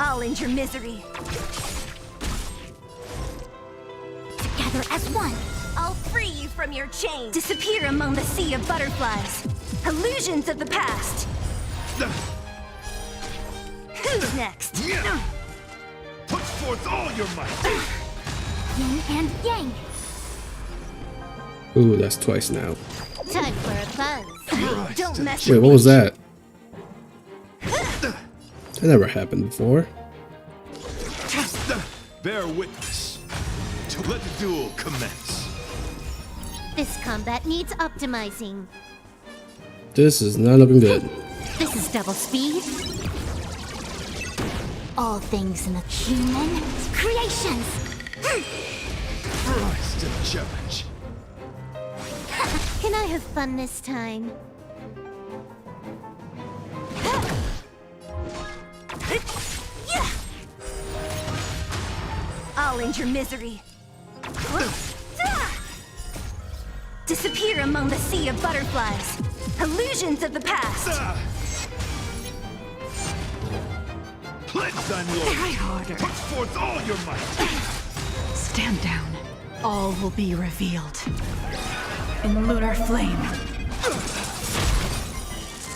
I'll end your misery.
Together as one.
I'll free you from your chains. Disappear among the sea of butterflies. Illusions of the past. Who's next?
Put forth all your might.
Yin and yang.
Ooh, that's twice now.
Time for a buzz. Don't mess
Wait,
with
what was
me.
that? That never happened before.
Bear witness. Let the duel commence.
This combat needs optimizing.
This is not looking good.
This is double speed. All things in the human creations.
Rise to the challenge.
Can I have fun this time? I'll end your misery. Disappear among the sea of butterflies. Illusions of the past.
Pledge thine glory.
Try harder.
Put forth all your might.
Stand down. All will be revealed. In lunar flame.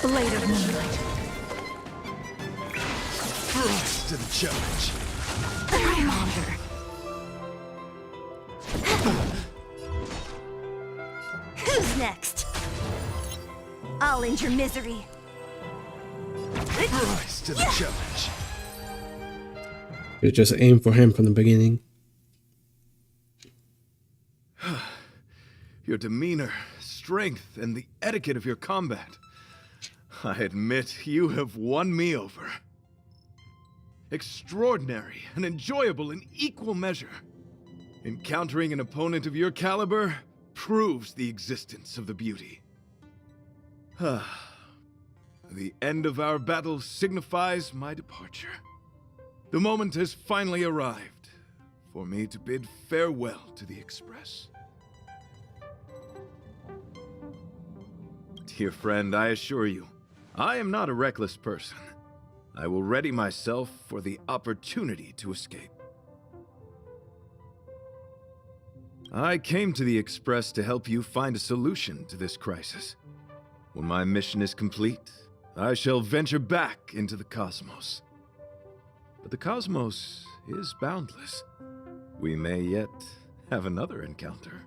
Blade of moonlight.
Rise to the challenge.
Try harder.
Who's next? I'll end your misery.
Rise to the challenge.
You just aim for him from the beginning.
Your demeanor, strength, and the etiquette of your combat. I admit you have won me over. Extraordinary and enjoyable in equal measure. Encountering an opponent of your caliber proves the existence of the beauty. The end of our battle signifies my departure. The moment has finally arrived for me to bid farewell to the Express. Dear friend, I assure you, I am not a reckless person. I will ready myself for the opportunity to escape. I came to the Express to help you find a solution to this crisis. When my mission is complete, I shall venture back into the cosmos. But the cosmos is boundless. We may yet have another encounter.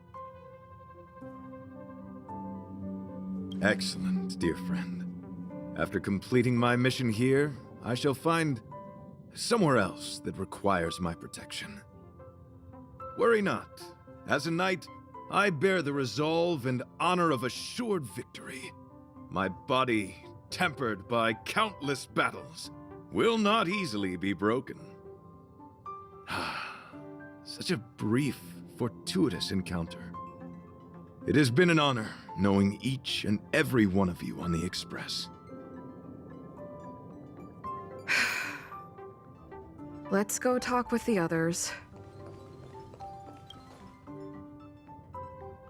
Excellent, dear friend. After completing my mission here, I shall find somewhere else that requires my protection. Worry not. As a knight, I bear the resolve and honor of assured victory. My body, tempered by countless battles, will not easily be broken. Such a brief, fortuitous encounter. It has been an honor knowing each and every one of you on the Express.
Let's go talk with the others.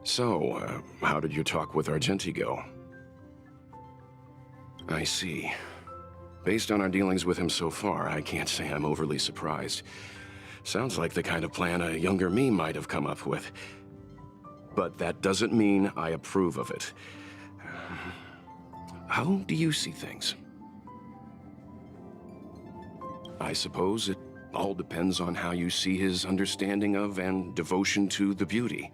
So, how did your talk with Argenti go? I see. Based on our dealings with him so far, I can't say I'm overly surprised. Sounds like the kind of plan a younger me might have come up with. But that doesn't mean I approve of it. How do you see things? I suppose it all depends on how you see his understanding of and devotion to the beauty.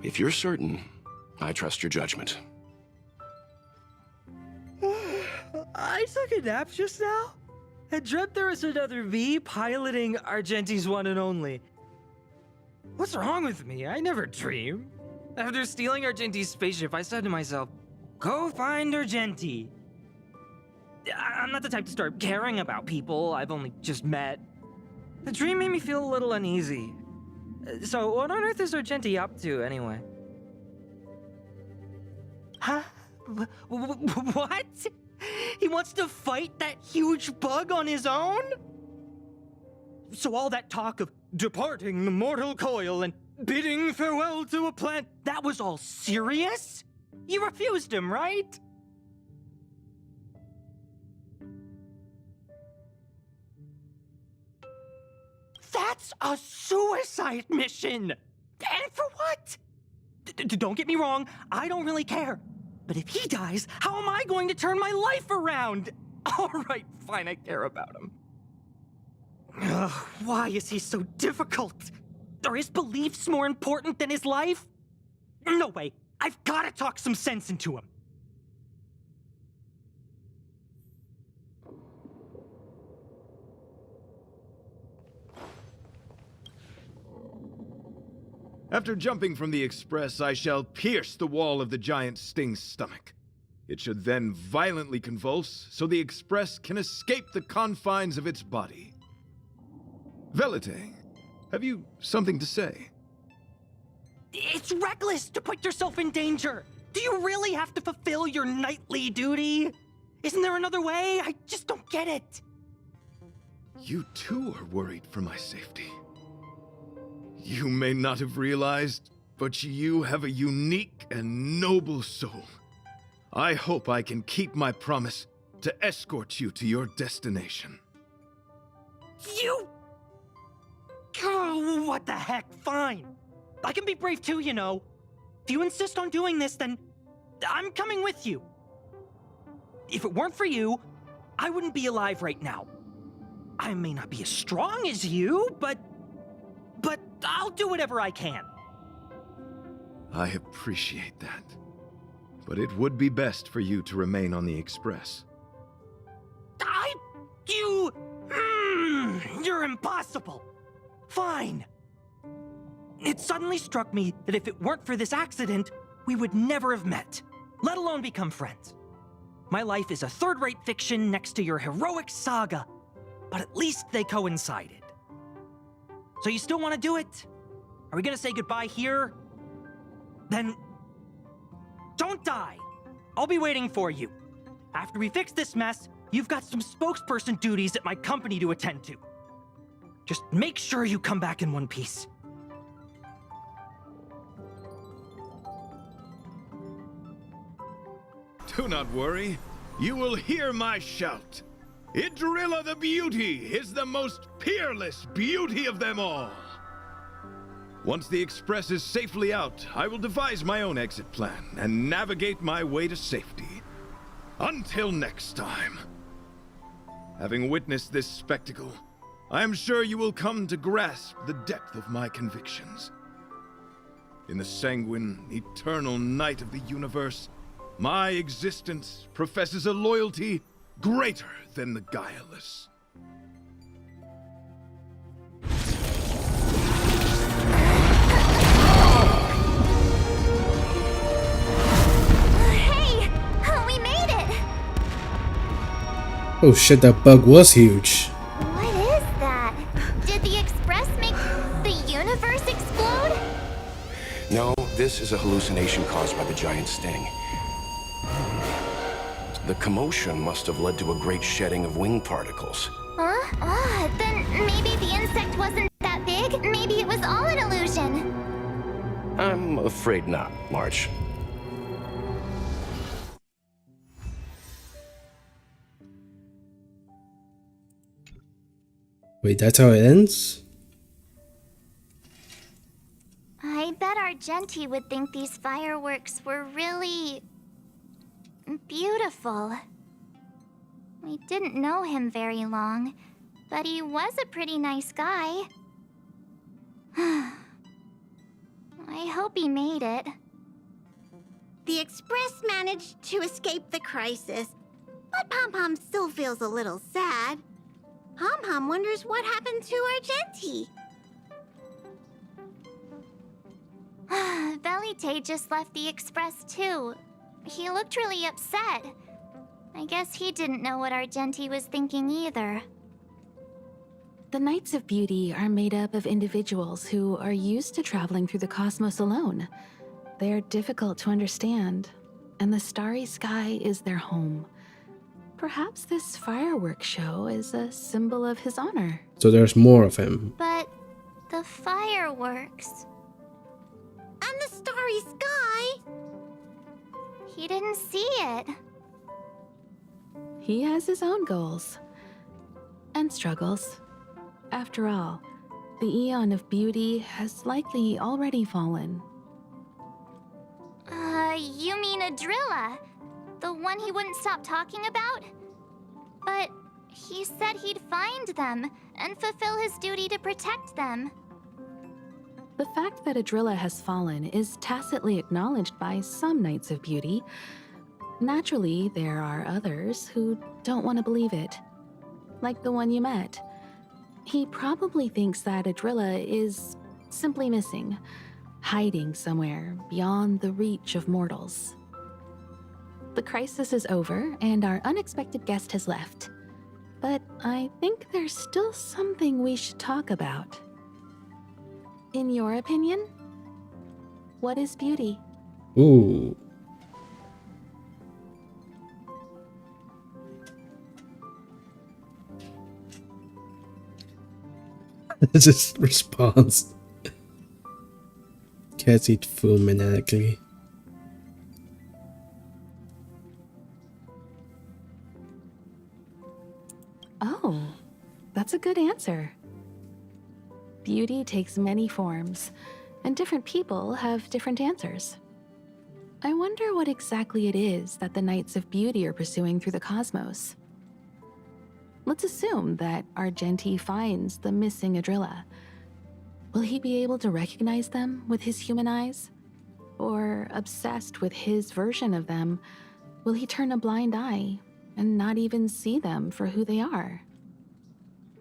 If you're certain, I trust your judgment.
I took a nap just now. I dreamt there was another me piloting Argenti's one and only. What's wrong with me? I never dream. After stealing Argenti's spaceship, I said to myself, go find Argenti. I'm not the type to start caring about people I've only just met. The dream made me feel a little uneasy. So what on earth is Argenti up to, anyway? Huh? What? He wants to fight that huge bug on his own? So all that talk of departing the mortal coil and bidding farewell to a plant, that was all serious? You refused him, right? That's a suicide mission! And for what? Don't get me wrong, I don't really care. But if he dies, how am I going to turn my life around? All right, fine, I care about him. Ugh, why is he so difficult? Are his beliefs more important than his life? No way.
I've gotta talk some sense into him.
After jumping from the express, I shall pierce the wall of the giant sting's stomach. It should then violently convulse, so the express can escape the confines of its body. Velite, have you something to say?
It's reckless to put yourself in danger. Do you really have to fulfill your knightly duty? Isn't there another way? I just don't get it.
You too are worried for my safety. You may not have realized, but you have a unique and noble soul. I hope I can keep my promise to escort you to your destination.
You... Oh, what the heck? Fine. I can be brave too, you know. If you insist on doing this, then I'm coming with you. If it weren't for you, I wouldn't be alive right now. I may not be as strong as you, but I'll do whatever I can.
I appreciate that. But it would be best for you to remain on the express.
You're impossible. Fine. It suddenly struck me that if it weren't for this accident, we would never have met, let alone become friends. My life is a third-rate fiction next to your heroic saga, but at least they coincided. So you still want to do it? Are we gonna say goodbye here? Then don't die. I'll be waiting for you. After we fix this mess, you've got some spokesperson duties at my company to attend to. Just make sure you come back in one piece.
Do not worry. You will hear my shout. Idrilla the Beauty is the most peerless beauty of them all. Once the express is safely out, I will devise my own exit plan and navigate my way to safety. Until next time. Having witnessed this spectacle, I am sure you will come to grasp the depth of my convictions. In the sanguine, eternal night of the universe, my existence professes a loyalty greater than the guileless.
Hey! We made it!
Oh shit, that bug was huge.
What is that? Did the express make the universe explode?
No, this is a hallucination caused by the giant sting. The commotion must have led to a great shedding of wing particles.
Huh? Then maybe the insect wasn't that big? Maybe it was all an illusion?
I'm afraid not, March.
Wait, that's how it ends?
I bet Argenti would think these fireworks were really... beautiful. We didn't know him very long, but he was a pretty nice guy. I hope he made it.
The Express managed to escape the crisis, but Pom-Pom still feels a little sad. Pom-Pom wonders what happened to Argenti.
Velite just left the Express too. He looked really upset. I guess he didn't know what Argenti was thinking either.
The Knights of Beauty are made up of individuals who are used to traveling through the cosmos alone. They are difficult to understand, and the starry sky is their home. Perhaps this fireworks show is a symbol of his honor.
So there's more of him.
But the fireworks...
And the starry sky!
He didn't see it.
He has his own goals and struggles. After all, the Eon of Beauty has likely already fallen.
You mean Adrilla? The one he wouldn't stop talking about? But he said he'd find them and fulfill his duty to protect them.
The fact that Adrilla has fallen is tacitly acknowledged by some Knights of Beauty. Naturally, there are others who don't want to believe it. Like the one you met. He probably thinks that Adrilla is simply missing, hiding somewhere beyond the reach of mortals. The crisis is over, and our unexpected guest has left. But I think there's still something we should talk about. In your opinion, what is beauty?
Ooh. Just response. Cats eat food maniacally.
Oh, that's a good answer. Beauty takes many forms, and different people have different answers. I wonder what exactly it is that the Knights of Beauty are pursuing through the cosmos. Let's assume that Argenti finds the missing Adrilla. Will he be able to recognize them with his human eyes? Or, obsessed with his version of them, will he turn a blind eye and not even see them for who they are?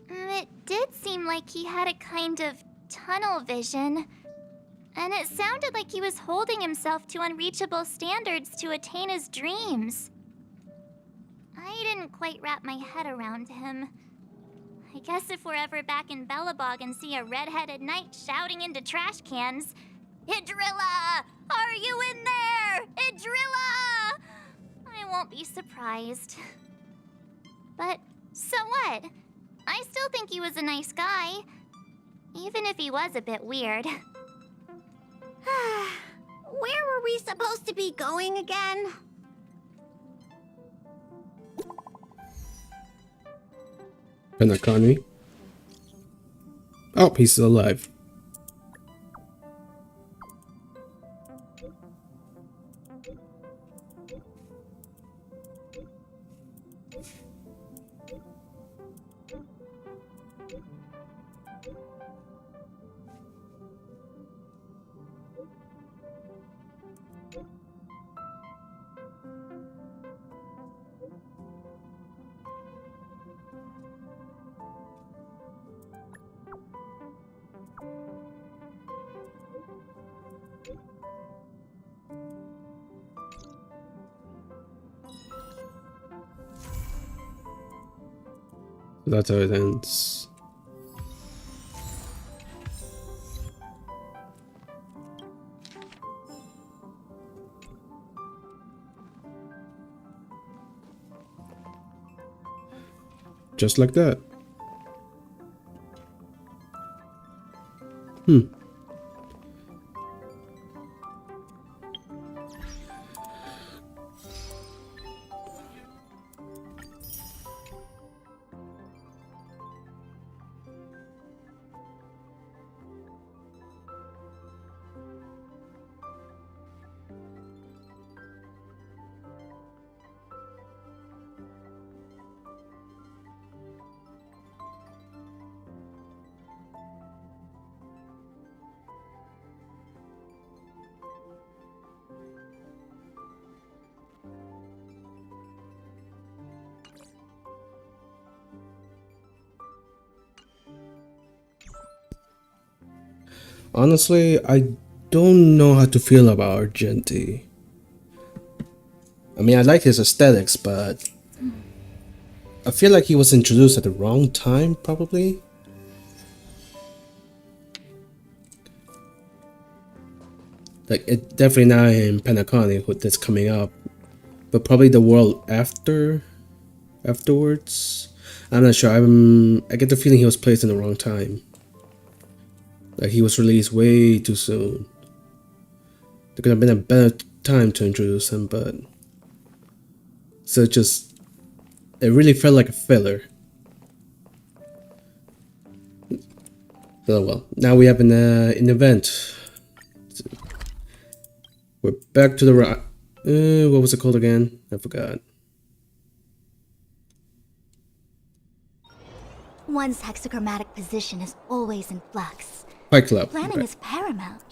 It did seem like he had a kind of tunnel vision. And it sounded like he was holding himself to unreachable standards to attain his dreams. I didn't quite wrap my head around him. I guess if we're ever back in Belobog and see a red-headed knight shouting into trash cans, "Idrilla! Are you in there? Idrilla!" I won't be surprised. But so what? I still think he was a nice guy, even if he was a bit weird.
Where were we supposed to be going again?
Penacony. Oh, he's still alive. That's how it ends. Just like that. Honestly, I don't know how to feel about Argenti. I mean, I like his aesthetics, but I feel like he was introduced at the wrong time, probably. Like, it definitely not in Penacony that's coming up, but probably the world afterwards. I'm not sure. I get the feeling he was placed in the wrong time. Like, he was released way too soon. There could have been a better time to introduce him, but so it really felt like a filler. Oh well, now we have an event. We're back to the what was it called again? I forgot.
One's hexachromatic position is always in flux.
Fight Club.
Planning
Right.
is paramount.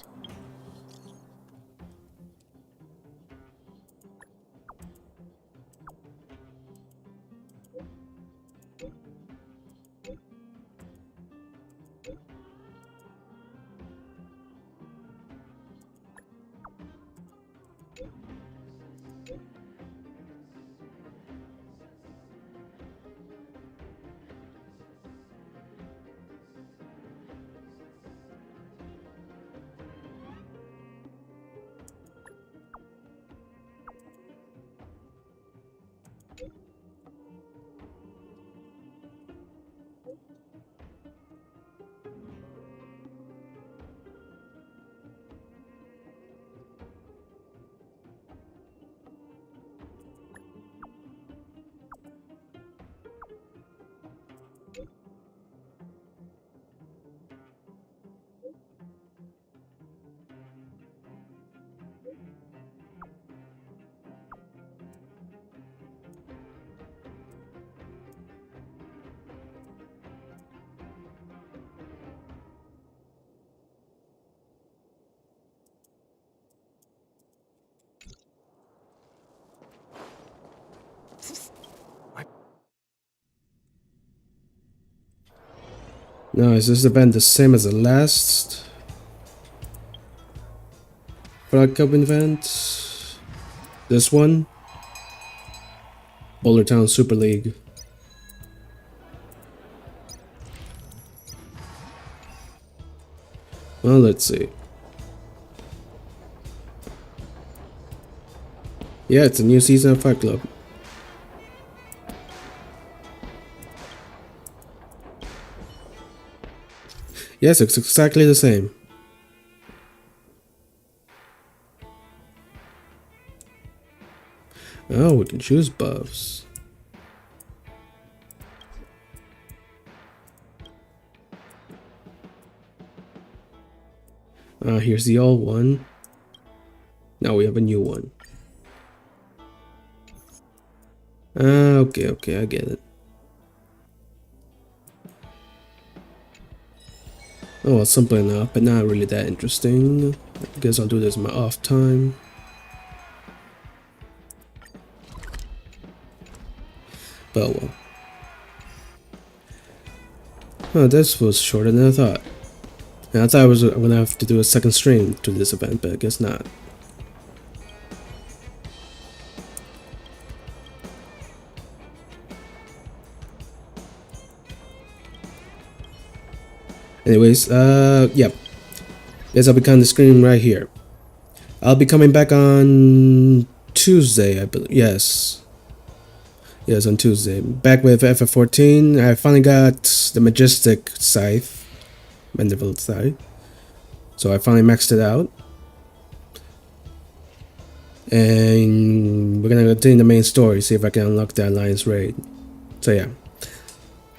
Now, is this event the same as the last Fight Club event? This one? Boulder Town Super League. Well, let's see. Yeah, it's a new season of Fight Club. Yes, it's exactly the same. Oh, we can choose buffs. Here's the old one. Now we have a new one. Okay, I get it. Oh, well, simple enough, but not really that interesting. I guess I'll do this in my off time. But well. Oh, this was shorter than I thought. And I thought I was gonna have to do a second stream to this event, but I guess not. Anyways, yep. Guess I'll be cutting the screen right here. I'll be coming back on Tuesday, I believe. Yes, on Tuesday. Back with FF14. I finally got the Majestic Scythe. Mandible Scythe. So I finally maxed it out. And we're gonna continue the main story, see if I can unlock the Alliance raid. So yeah.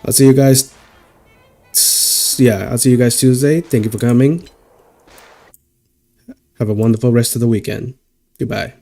I'll see you guys. Yeah, I'll see you guys Tuesday. Thank you for coming. Have a wonderful rest of the weekend. Goodbye.